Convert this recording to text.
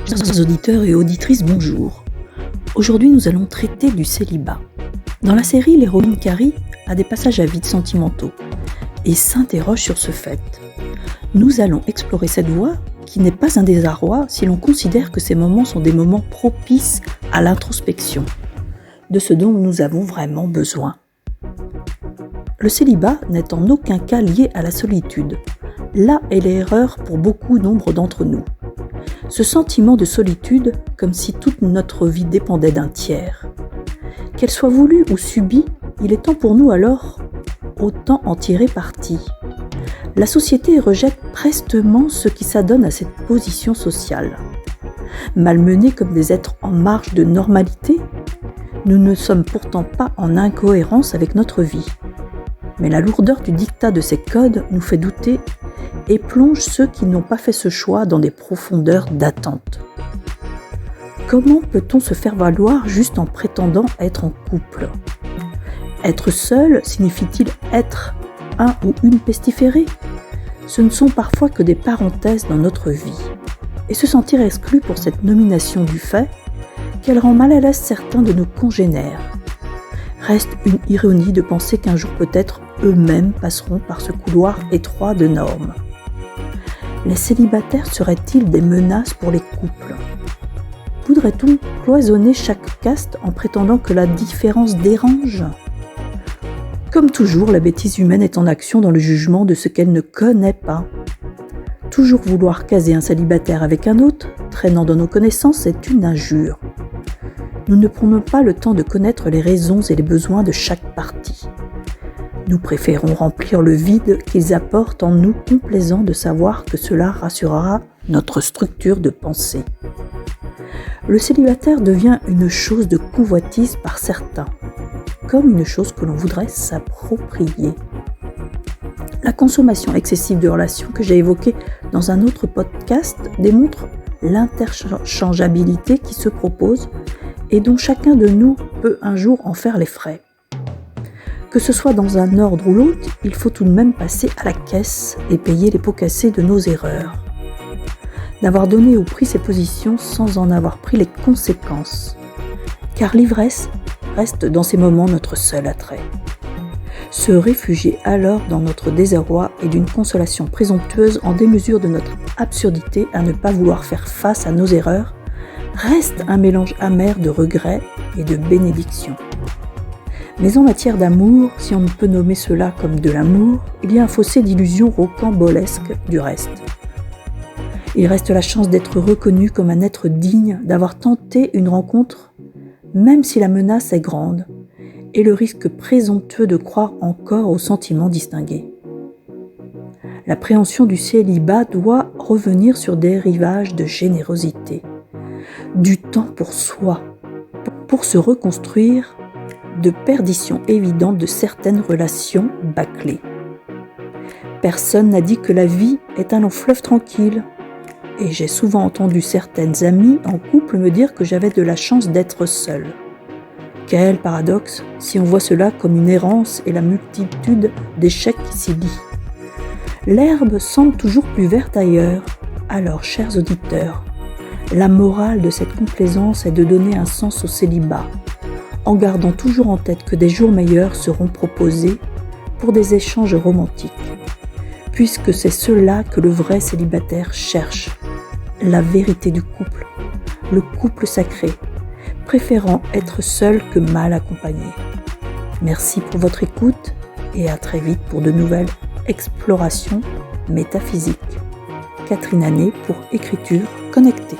Chers auditeurs et auditrices, bonjour. Aujourd'hui, nous allons traiter du célibat. Dans la série, l'héroïne Carrie a des passages à vide sentimentaux et s'interroge sur ce fait. Nous allons explorer cette voie qui n'est pas un désarroi si l'on considère que ces moments sont des moments propices à l'introspection, de ce dont nous avons vraiment besoin. Le célibat n'est en aucun cas lié à la solitude. Là est l'erreur pour nombre d'entre nous. Ce sentiment de solitude, comme si toute notre vie dépendait d'un tiers. Qu'elle soit voulue ou subie, il est temps pour nous alors autant en tirer parti. La société rejette prestement ceux qui s'adonnent à cette position sociale. Malmenés comme des êtres en marge de normalité, nous ne sommes pourtant pas en incohérence avec notre vie. Mais la lourdeur du diktat de ces codes nous fait douter et plonge ceux qui n'ont pas fait ce choix dans des profondeurs d'attente. Comment peut-on se faire valoir juste en prétendant être en couple ? Être seul signifie-t-il être un ou une pestiférée ? Ce ne sont parfois que des parenthèses dans notre vie. Et se sentir exclu pour cette nomination du fait qu'elle rend mal à l'aise certains de nos congénères. Reste une ironie de penser qu'un jour peut-être eux-mêmes passeront par ce couloir étroit de normes. Les célibataires seraient-ils des menaces pour les couples ? Voudrait-on cloisonner chaque caste en prétendant que la différence dérange ? Comme toujours, la bêtise humaine est en action dans le jugement de ce qu'elle ne connaît pas. Toujours vouloir caser un célibataire avec un autre, traînant dans nos connaissances, est une injure. Nous ne prenons pas le temps de connaître les raisons et les besoins de chaque partie. Nous préférons remplir le vide qu'ils apportent en nous, complaisant de savoir que cela rassurera notre structure de pensée. Le célibataire devient une chose de convoitise par certains, comme une chose que l'on voudrait s'approprier. La consommation excessive de relations que j'ai évoquée dans un autre podcast démontre l'interchangeabilité qui se propose et dont chacun de nous peut un jour en faire les frais. Que ce soit dans un ordre ou l'autre, il faut tout de même passer à la caisse et payer les pots cassés de nos erreurs. D'avoir donné ou pris ses positions sans en avoir pris les conséquences. Car l'ivresse reste dans ces moments notre seul attrait. Se réfugier alors dans notre désarroi et d'une consolation présomptueuse en démesure de notre absurdité à ne pas vouloir faire face à nos erreurs reste un mélange amer de regrets et de bénédiction. Mais en matière d'amour, si on ne peut nommer cela comme de l'amour, il y a un fossé d'illusions rocambolesques du reste. Il reste la chance d'être reconnu comme un être digne, d'avoir tenté une rencontre, même si la menace est grande, et le risque présomptueux de croire encore aux sentiments distingués. L'appréhension du célibat doit revenir sur des rivages de générosité, du temps pour soi, pour se reconstruire de perdition évidente de certaines relations bâclées. Personne n'a dit que la vie est un long fleuve tranquille, et j'ai souvent entendu certaines amies en couple me dire que j'avais de la chance d'être seule. Quel paradoxe si on voit cela comme une errance et la multitude d'échecs qui s'y lient. L'herbe semble toujours plus verte ailleurs, alors chers auditeurs, la morale de cette complaisance est de donner un sens au célibat, en gardant toujours en tête que des jours meilleurs seront proposés pour des échanges romantiques, puisque c'est cela que le vrai célibataire cherche, la vérité du couple, le couple sacré, préférant être seul que mal accompagné. Merci pour votre écoute et à très vite pour de nouvelles explorations métaphysiques. Catherine Anet pour Écriture Connectée.